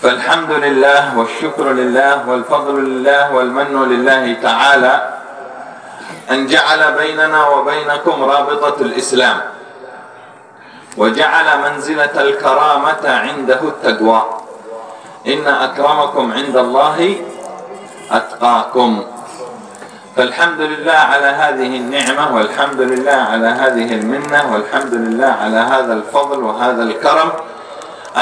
فالحمد لله والشكر لله والفضل لله والمن لله تعالى أن جعل بيننا وبينكم رابطة الإسلام، وجعل منزلة الكرامة عنده التقوى. إن أكرمكم عند الله أتقاكم. فالحمد لله على هذه النعمة، والحمد لله على هذه المنة، والحمد لله على هذا الفضل وهذا الكرم،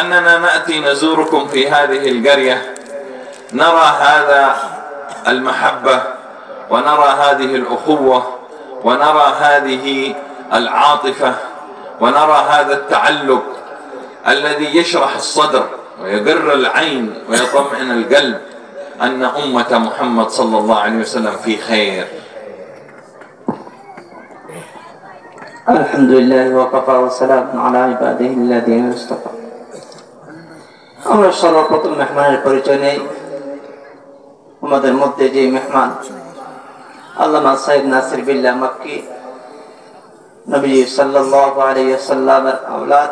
أننا نأتي نزوركم في هذه القرية، نرى هذا المحبة، ونرى هذه الأخوة، ونرى هذه العاطفة، ونرى هذا التعلق الذي يشرح الصدر ويقر العين ويطمئن القلب أن أمة محمد صلى الله عليه وسلم في خير. الحمد لله وكفى وسلام على عباده الذين اصطفى। আমরা সর্বপ্রথম মেহমানের পরিচয় নেই। আমাদের মধ্যে যে মেহমান আল্লামা সাইদ নাসির বিল্লাহ মক্কি, নবী সাল্লাল্লাহু আলাইহি ওয়াসাল্লামের আওলাদ,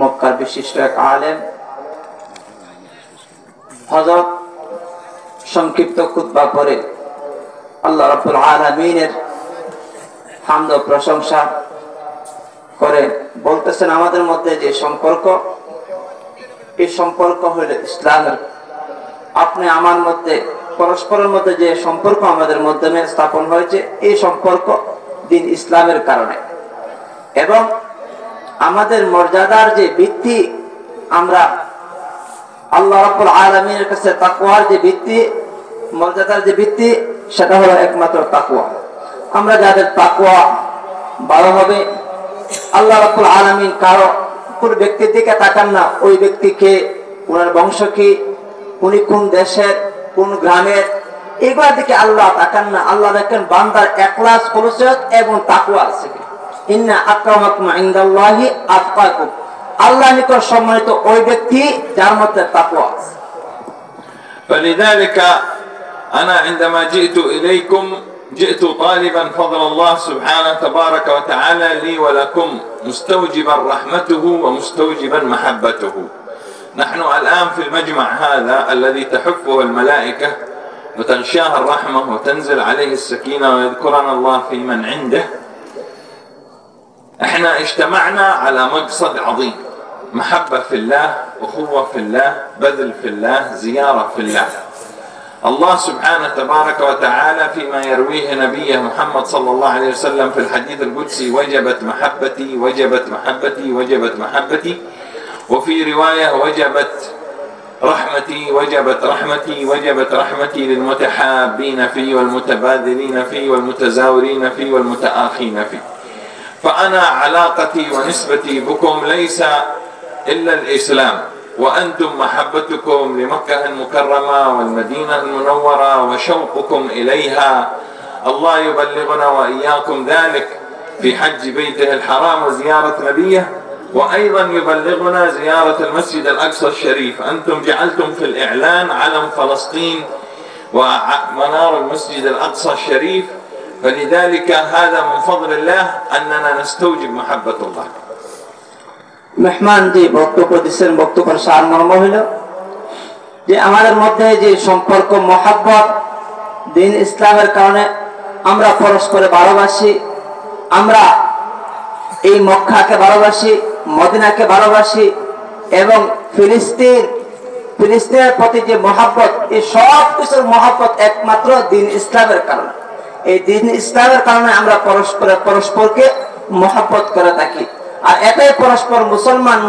মক্কার বিশিষ্ট এক আলেম। হযরত সংক্ষিপ্ত খুতবা পড়ে আল্লাহ রাব্বুল আলামিনের হামদ ও প্রশংসা করে বলতেছেন, আমাদের মধ্যে যে সম্পর্ক, এই সম্পর্ক হলো ইসলামের। আপনি আমার মধ্যে, পরস্পরের মধ্যে যে সম্পর্ক আমাদের মাধ্যমে স্থাপন হয়েছে, এই সম্পর্ক দিন ইসলামের কারণে। এবং আমাদের মর্যাদার যে ভিত্তি, আমরা আল্লাহ রাব্বুল আলামিনের কাছে তাকওয়ার যে ভিত্তি, মর্যাদার যে ভিত্তি, সেটা হলো একমাত্র তাকওয়া। আমরা যাদের তাকওয়া ভালো হবে, আল্লাহ রাব্বুল আলামিন কারো কোন ব্যক্তির দিকে তাকান না, ওই ব্যক্তিকে, ওনার বংশ কি, উনি কোন দেশের, কোন গ্রামের, এগুলোর দিকে আল্লাহ তাকান না। আল্লাহ দেখেন বান্দার ইখলাস, খুলুসিয়ত এবং তাকওয়া আছে। ইন্না আকরামাকুম ইনদাল্লাহি আতকাকুম, আল্লাহর নিকট সম্মানিত ওই ব্যক্তি যার মধ্যে তাকওয়া আছে। فلذلك أنا عندما جئت إليكم جئت طالبا فضل الله سبحانه تبارك وتعالى لي ولكم، مستوجبا رحمته ومستوجبا محبته. نحن الآن في المجمع هذا الذي تحفه الملائكة وتغشاه الرحمة وتنزل عليه السكينة ويذكرنا الله في من عنده. احنا اجتمعنا على مقصد عظيم، محبة في الله، أخوة في الله، بذل في الله، زيارة في الله. الله سبحانه تبارك وتعالى فيما يرويه نبيه محمد صلى الله عليه وسلم في الحديث القدسي: وجبت محبتي وجبت محبتي وجبت محبتي. وفي رواية: وجبت رحمتي وجبت رحمتي وجبت رحمتي للمتحابين فيه والمتبادلين فيه والمتزاورين فيه والمتآخين فيه. فأنا علاقتي ونسبتي بكم ليس إلا الإسلام، وأنتم محبتكم لمكة المكرمة والمدينة المنورة وشوقكم إليها، الله يبلغنا وإياكم ذلك في حج بيته الحرام وزيارة نبيه، وأيضا يبلغنا زيارة المسجد الأقصى الشريف. أنتم جعلتم في الإعلان علم فلسطين ومنار المسجد الأقصى الشريف، فلذلك هذا من فضل الله أننا نستوجب محبة الله. মেহমান যে বক্তব্য দিচ্ছেন, বক্তব্যের সারমর্ম হইল যে আমাদের মধ্যে যে সম্পর্ক, মহাব্বত দিন ইসলামের কারণে আমরা পরস্পরে ভালোবাসি। আমরা এই মক্কাকে ভালোবাসি, মদিনাকে ভালোবাসি, এবং ফিলিস্তিনের প্রতি যে মহাব্বত, এই সব কিছুর মহাব্বত একমাত্র দিন ইসলামের কারণে। এই দিন ইসলামের কারণে আমরা পরস্পরকে মহাব্বত করে থাকি। আর এটাই পরস্পর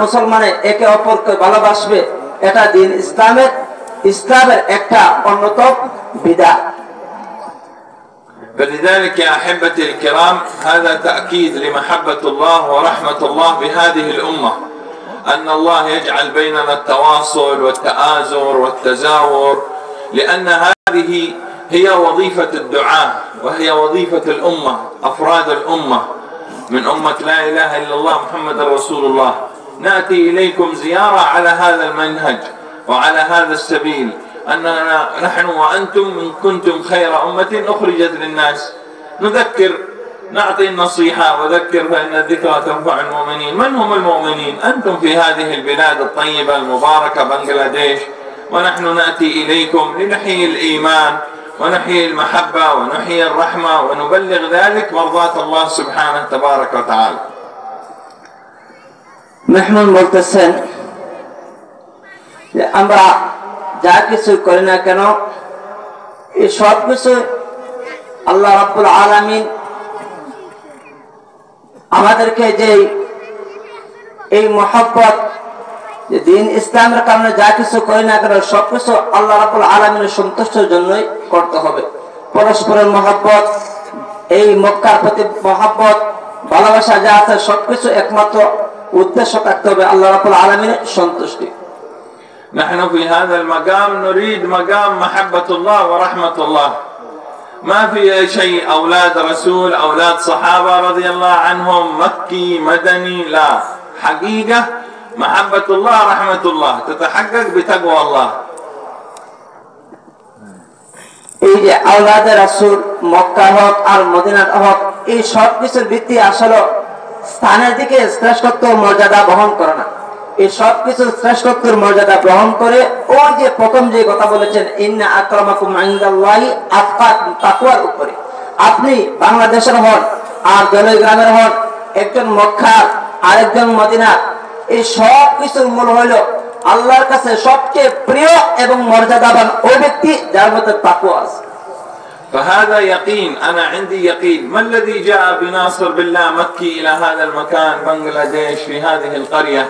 মুসলমানে একে অপরকে ভালোবাসবে, এটা দিন ইসলামের একটা অন্যতম বিধান। فلذلك يا أحبتي الكرام، هذا تأكيد لمحبة الله ورحمة الله بهذه الأمة، أن الله يجعل بيننا التواصل والتآزر والتزاور، لأن هذه هي وظيفة الدعاء، وهي وظيفة الأمة، أفراد الأمة من أمة لا إله إلا الله محمد رسول الله. نأتي إليكم زيارة على هذا المنهج وعلى هذا السبيل، أننا نحن وأنتم من كنتم خير أمة أخرجت للناس. نذكر نعطي النصيحة وذكر فإن الذكرى تنفع المؤمنين. من هم المؤمنين؟ أنتم في هذه البلاد الطيبة المباركة بنغلاديش، ونحن نأتي إليكم لنحيي الإيمان ونحيي المحبة ونحيي الرحمة ونبلغ ذلك مرضاة الله سبحانه تبارك وتعالى. মেহমান বলতেছেন যে আমরা যা কিছু করি না কেন এই সব কিছু আল্লাহ রাব্বুল আলামিন আমাদেরকে যে এই মহব্বত যে দিন ইসলামের কারণে যা কিছু করি না কেন সবকিছু আল্লাহ রাব্বুল আলামিনের সন্তুষ্টির জন্যই করতে হবে। পরস্পরের মহব্বত, এই মক্কার প্রতি মহব্বত, ভালোবাসা যা আছে সবকিছু একমাত্র উদ্দেশ্য থাকতে হবে আল্লাহ রাব্বুল আলামিনের সন্তুষ্টি। نحن في هذا المقام نريد مقام محبة الله ورحمة الله. ما في شيء أولاد رسول أولاد صحابة رضي الله عنهم مكي مدني، لا، حقيقة محبة الله رحمة الله تتحقق بتقوى الله. এই যে আওলাদ রাসূল মক্কা হোক আর মদিনা হোক এই সব কিছুর ভিত্তি আসলে স্থানের দিকে শ্রেষ্ঠত্ব মর্যাদা বহন করে না, এই সব কিছু শ্রেষ্ঠত্বের মর্যাদা গ্রহণ করে ওই যে প্রথম যে কথা বলেছেন ইন্না আকরামাকুম ইনদাল্লাহি আতকাকুম, তাকওয়ার উপরে। আপনি বাংলাদেশের হন আর দলের গ্রামের হন, একজন মক্কার আরেকজন মদিনার, এই সব কিছুর মূল হলো আল্লাহর কাছে সবচেয়ে প্রিয় এবং মর্যাদাবান ওই ব্যক্তি যার মধ্যে তাকওয়া আছে। فهذا يقين، أنا عندي يقين. ما الذي جاء بناصر بالله مكي إلى هذا المكان بنغلاديش في هذه القرية؟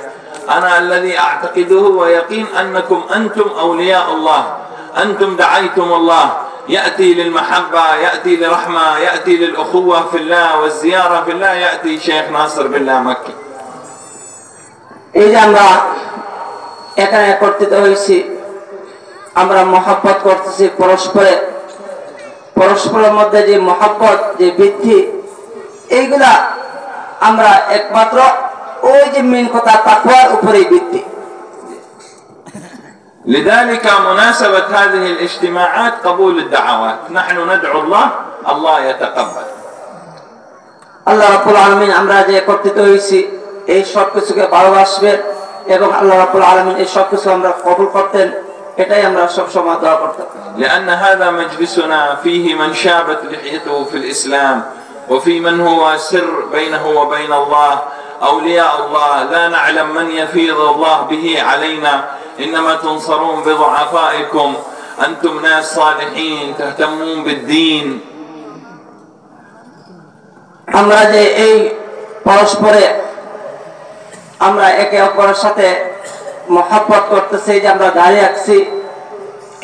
أنا الذي أعتقده ويقين أنكم أنتم أولياء الله، أنتم دعيتم الله، يأتي للمحبة، يأتي للرحمة، يأتي للأخوة في الله والزيارة في الله، يأتي شيخ ناصر بالله مكي. এই যে আমরা এখানে একত্রিত হয়েছি, আমরা মহব্বত করতেছি পরস্পরের মধ্যে যে মহব্বত যে বৃদ্ধি, এইগুলা আমরা একমাত্র ওই যে মেন কথা তাকওয়ার উপরেই বৃদ্ধি। لذلك مناسبة هذه الاجتماعات قبول الدعوات. نحن ندعو الله، الله يتقبل. আল্লাহ রাব্বুল আলামিন আমরা যে একত্রিত হয়েছি এই সব কিছুকে ভালোবাসবেন এবং আল্লাহ রাব্বুল আলামিন এই সব কিছু আমরা কবুল করতেন, এটাই আমরা সব সময় দোয়া করতাম। لأن هذا مجلسنا فيه من شابت لحيته في الإسلام، وفي من هو سر بينه وبين الله، أولياء الله لا نعلم من يفيض الله به علينا، إنما تنصرون بضعفائكم، أنتم ناس صالحين تهتمون بالدين. আমরা যে এই পরস্পরে আমরা একে অপরের সাথে মহব্বত করতেছি, যে আমরা দাঁড়িয়ে আছি,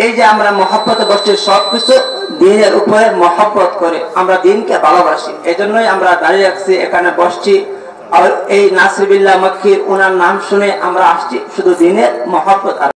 এই যে আমরা মহব্বতে বসছি সবকিছু দ্বীনের উপরে মহব্বত করে আমরা দ্বীনকে ভালোবাসি, এই জন্যই আমরা দাঁড়িয়ে আছি, এখানে বসছি। আর এই নাসির বিল্লাহ মক্কির ওনার নাম শুনে আমরা আসছি শুধু দ্বীনের মহব্বত।